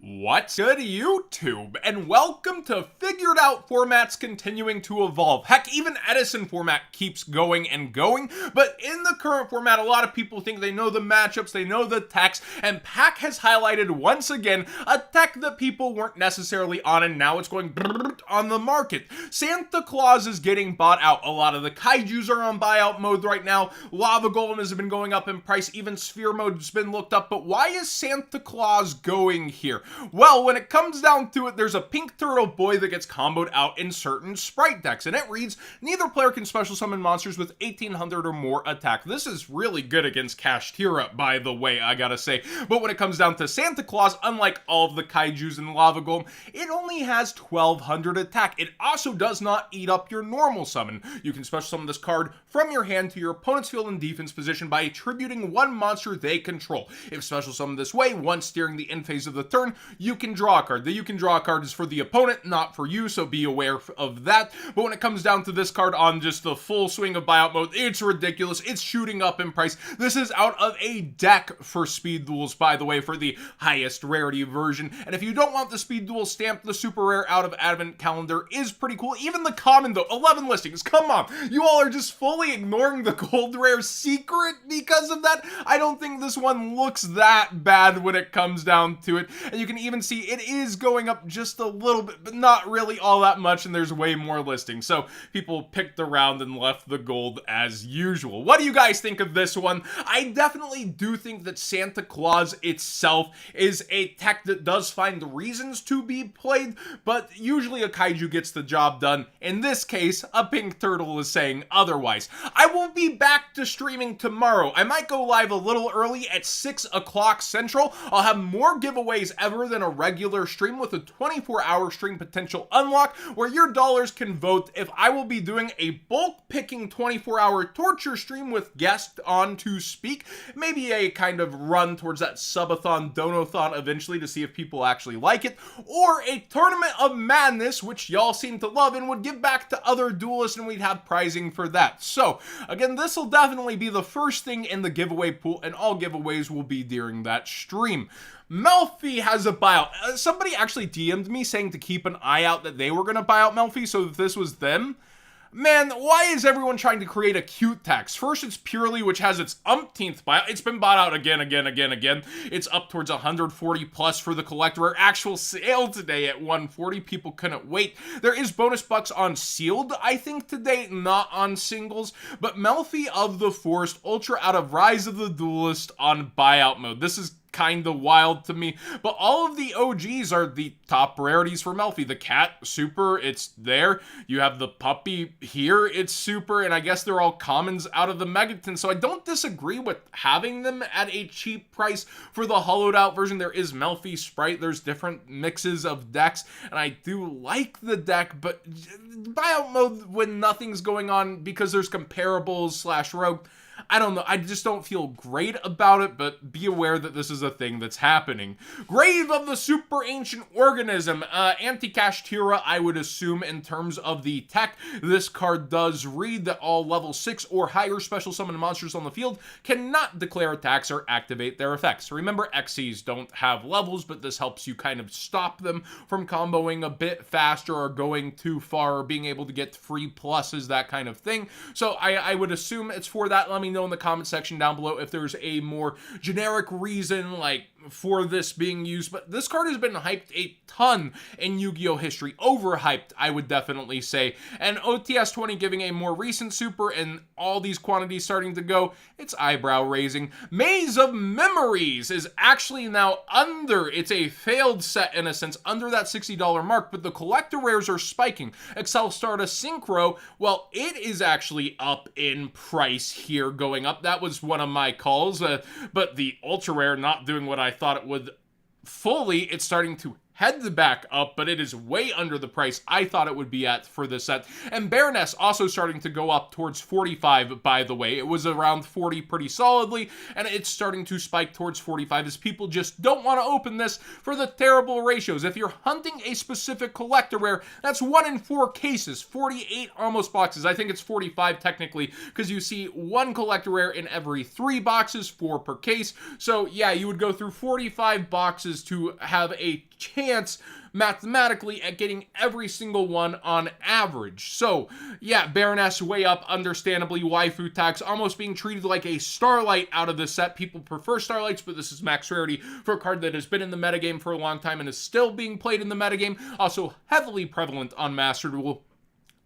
What's good, YouTube? And welcome to Figured Out Formats continuing to evolve. Heck, even Edison format keeps going and going, but in the current format, a lot of people think they know the matchups, they know the techs, and Pack has highlighted once again a tech that people weren't necessarily on, and now it's going on the market. Santa Claus is getting bought out. A lot of the kaijus are on buyout mode right now. Lava Golem has been going up in price. Even Sphere mode has been looked up, but why is Santa Claus going here? Well, when it comes down to it, there's a pink turtle boy that gets comboed out in certain sprite decks, and it reads, neither player can special summon monsters with 1800 or more attack. This is really good against Kashtira, by the way, I gotta say. But when it comes down to Santa Claus, unlike all of the kaijus in Lava Golem, it only has 1200 attack. It also does not eat up your normal summon. You can special summon this card from your hand to your opponent's field and defense position by attributing one monster they control. If special summoned this way, once during the end phase of the turn, you can draw a card. The you can draw a card is for the opponent, not for you, so be aware of that. But when it comes down to this card on just the full swing of buyout mode, it's ridiculous. It's shooting up in price. This is out of a deck for speed duels, by the way, for the highest rarity version. And if you don't want the speed duel stamped, the super rare out of Advent Calendar is pretty cool. Even the common, though, 11 listings. Come on. You all are just fully ignoring the gold rare secret because of that. I don't think this one looks that bad when it comes down to it. And you can even see it is going up just a little bit, but not really all that much, and there's way more listings. So people picked around and left the gold as usual. What do you guys think of this one? I definitely do think that Santa Claus itself is a tech that does find reasons to be played, but usually a kaiju gets the job done. In this case, a pink turtle is saying otherwise. I will be back to streaming tomorrow. I might go live a little early at 6 o'clock Central. I'll have more giveaways ever than a regular stream with a 24-hour stream potential unlock where your dollars can vote if I will be doing a bulk picking 24-hour torture stream with guests on to speak, maybe a kind of run towards that subathon donathon eventually to see if people actually like it, or a tournament of madness which y'all seem to love and would give back to other duelists, and we'd have prizing for that. So again, this will definitely be the first thing in the giveaway pool, and all giveaways will be during that stream. Melfi has a buyout. Somebody actually DM'd me saying to keep an eye out that they were going to buy out Melfi, so if this was them. Man, why is everyone trying to create a cute tax? First, it's Purely, which has its umpteenth buyout. It's been bought out again. It's up towards 140 plus for the collector. Actual sale today at 140. People couldn't wait. There is bonus bucks on sealed, I think, today, not on singles. But Melfi of the Forest, Ultra out of Rise of the Duelist on buyout mode. This is kind of wild to me, but all of the OGs are the top rarities for Melfi. The cat, super, it's there. You have the puppy here, it's super, and I guess they're all commons out of the Megaton, so I don't disagree with having them at a cheap price. For the hollowed out version, there is Melfi Sprite, there's different mixes of decks, and I do like the deck, but buyout mode when nothing's going on because there's comparables slash rogue, I don't know, I just don't feel great about it, but be aware that this is a thing that's happening. Grave of the Super Ancient Organism, anti-Kashtira, I would assume in terms of the tech. This card does read that all level 6 or higher special summon monsters on the field cannot declare attacks or activate their effects. Remember, XCs don't have levels, but this helps you kind of stop them from comboing a bit faster or going too far or being able to get free pluses, that kind of thing. So I would assume it's for that. Let me know in the comment section down below if there's a more generic reason like for this being used, but this card has been hyped a ton in Yu-Gi-Oh history. Overhyped, I would definitely say. And OTS 20 giving a more recent super and all these quantities starting to go, it's eyebrow raising. Maze of Memories is actually now under, it's a failed set in a sense, under that $60 mark, but the collector rares are spiking. Excel Stardust Synchro, well, it is actually up in price here, going up. That was one of my calls, but the ultra rare not doing what I thought it would fully. It's starting to head back up, but it is way under the price I thought it would be at for this set. And Baroness also starting to go up towards 45, by the way. It was around 40 pretty solidly, and it's starting to spike towards 45 as people just don't want to open this for the terrible ratios. If you're hunting a specific collector rare, that's 1 in 4 cases, 48 almost boxes. I think it's 45 technically, because you see 1 collector rare in every 3 boxes, 4 per case. So yeah, you would go through 45 boxes to have a chance mathematically at getting every single one on average. So yeah, Baroness way up, understandably. Waifu tags almost being treated like a Starlight out of the set. People prefer Starlights, but this is max rarity for a card that has been in the metagame for a long time and is still being played in the metagame. Also heavily prevalent on Master Duel.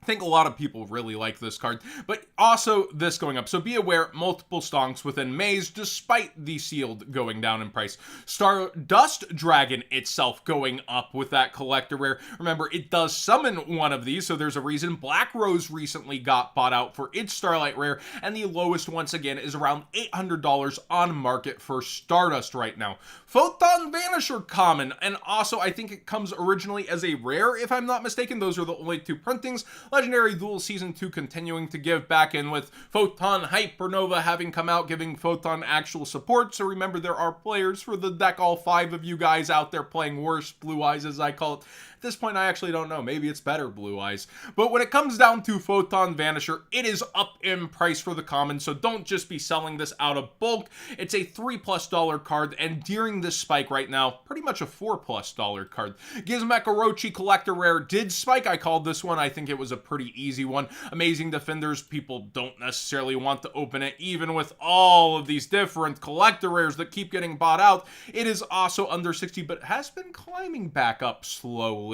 I think a lot of people really like this card, but also this going up. So be aware, multiple stonks within Maze, despite the sealed going down in price. Stardust Dragon itself going up with that collector rare. Remember, it does summon one of these, so there's a reason. Black Rose recently got bought out for its Starlight rare, and the lowest, once again, is around $800 on market for Stardust right now. Photon Vanisher common, and also I think it comes originally as a rare, if I'm not mistaken. Those are the only 2 printings. Legendary Duel Season 2 continuing to give back in with Photon Hypernova having come out, giving Photon actual support. So remember, there are players for the deck, all 5 of you guys out there playing worse Blue Eyes, as I call it. At this point, I actually don't know. Maybe it's better Blue Eyes. But when it comes down to Photon Vanisher, it is up in price for the common, so don't just be selling this out of bulk. It's a $3+ card, and during this spike right now, pretty much a $4+ card. Gizmek Orochi Collector Rare did spike. I called this one. I think it was a pretty easy one. Amazing Defenders, people don't necessarily want to open it, even with all of these different collector rares that keep getting bought out. It is also under 60, but has been climbing back up slowly.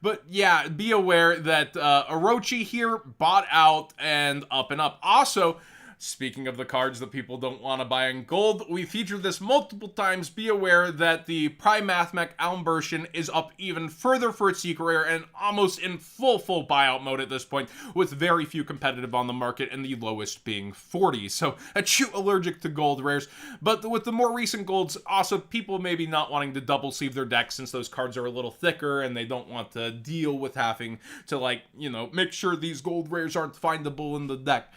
But yeah, be aware that Orochi here bought out and up and up. Also, speaking of the cards that people don't want to buy in gold, we featured this multiple times. Be aware that the Primathmech Almbertian is up even further for its secret rare and almost in full buyout mode at this point, with very few competitive on the market and the lowest being 40. So acute allergic to gold rares. But with the more recent golds, also people maybe not wanting to double sleeve their deck since those cards are a little thicker and they don't want to deal with having to, like, you know, make sure these gold rares aren't findable in the deck.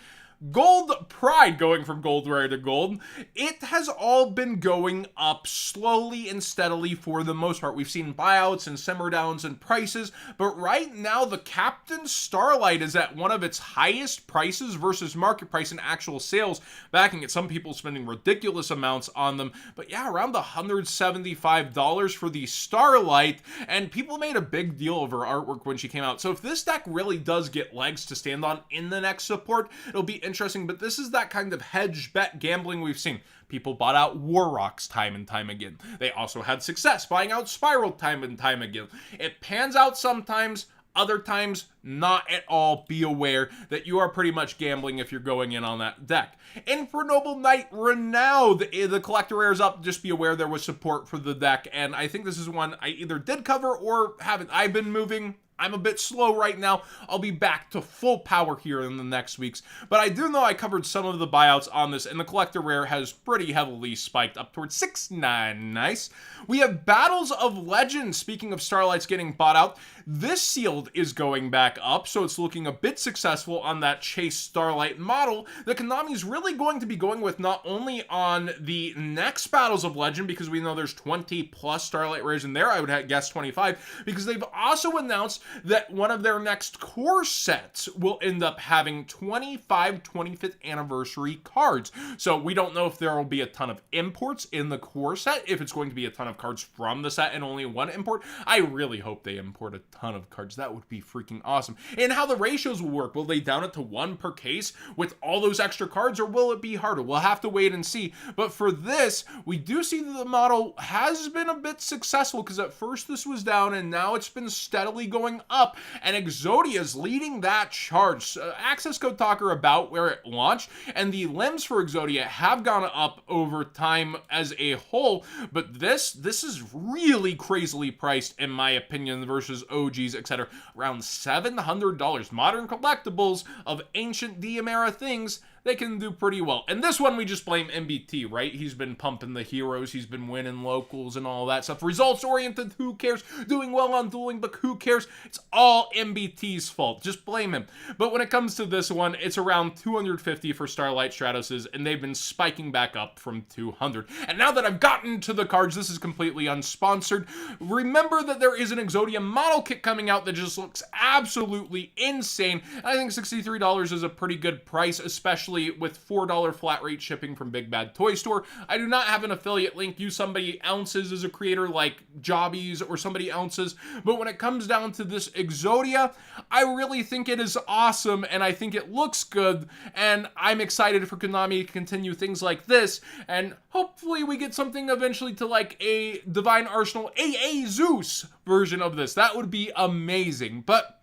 Gold Pride going from gold rare to gold. It has all been going up slowly and steadily for the most part. We've seen buyouts and simmer downs in prices, but right now the Captain Starlight is at one of its highest prices versus market price in actual sales, backing it. Some people spending ridiculous amounts on them, but yeah, around the $175 for the Starlight, and people made a big deal of her artwork when she came out. So if this deck really does get legs to stand on in the next support, it'll be interesting, but this is that kind of hedge bet gambling we've seen. People bought out War Rocks time and time again. They also had success buying out Spiral time and time again. It pans out sometimes, other times not at all. Be aware that you are pretty much gambling if you're going in on that deck. Infernoble Knight Renown, the collector rare is up. Just be aware there was support for the deck, and I think this is one I either did cover or haven't. I've been moving. I'm a bit slow right now. I'll be back to full power here in the next weeks. But I do know I covered some of the buyouts on this, and the collector rare has pretty heavily spiked up towards 6.9. Nice. We have Battles of Legends. Speaking of Starlights getting bought out, this sealed is going back up, so it's looking a bit successful on that Chase Starlight model that Konami's really going to be going with, not only on the next Battles of Legend, because we know there's 20 plus Starlight rares in there. I would guess 25, because they've also announced that one of their next core sets will end up having 25th anniversary cards. So we don't know if there will be a ton of imports in the core set, if it's going to be a ton of cards from the set and only one import. I really hope they import a ton of cards. That would be freaking awesome. And how the ratios will work. Will they down it to 1 per case with all those extra cards, or will it be harder? We'll have to wait and see. But for this, we do see that the model has been a bit successful, because at first this was down and now it's been steadily going up, and Exodia's leading that charge. Access code talker about where it launched, and the limbs for Exodia have gone up over time as a whole, but this is really crazily priced in my opinion versus OGs, etc. Around $700. Modern collectibles of ancient DM era things, they can do pretty well. And this one, we just blame MBT, right? He's been pumping the heroes, he's been winning locals and all that stuff. Results-oriented, who cares? Doing well on Dueling Book, who cares? It's all MBT's fault. Just blame him. But when it comes to this one, it's around 250 for Starlight Stratoses, and they've been spiking back up from 200. And now that I've gotten to the cards, this is completely unsponsored. Remember that there is an Exodia model kit coming out that just looks absolutely insane. And I think $63 is a pretty good price, especially with $4 flat rate shipping from Big Bad Toy Store. I do not have an affiliate link. Use somebody else's as a creator like Jobbies or somebody else's. But when it comes down to this Exodia, I really think it is awesome, and I think it looks good, and I'm excited for Konami to continue things like this, and hopefully we get something eventually to like a Divine Arsenal AA Zeus version of this. That would be amazing. But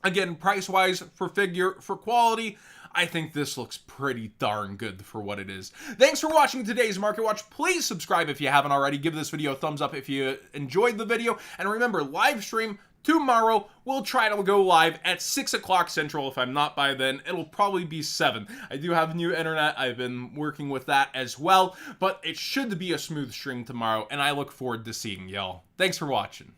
again, price-wise, for figure, for quality, I think this looks pretty darn good for what it is. Thanks for watching today's Market Watch. Please subscribe if you haven't already. Give this video a thumbs up if you enjoyed the video. And remember, live stream tomorrow. We'll try to go live at 6 o'clock Central. If I'm not by then, it'll probably be 7. I do have new internet. I've been working with that as well. But it should be a smooth stream tomorrow, and I look forward to seeing y'all. Thanks for watching.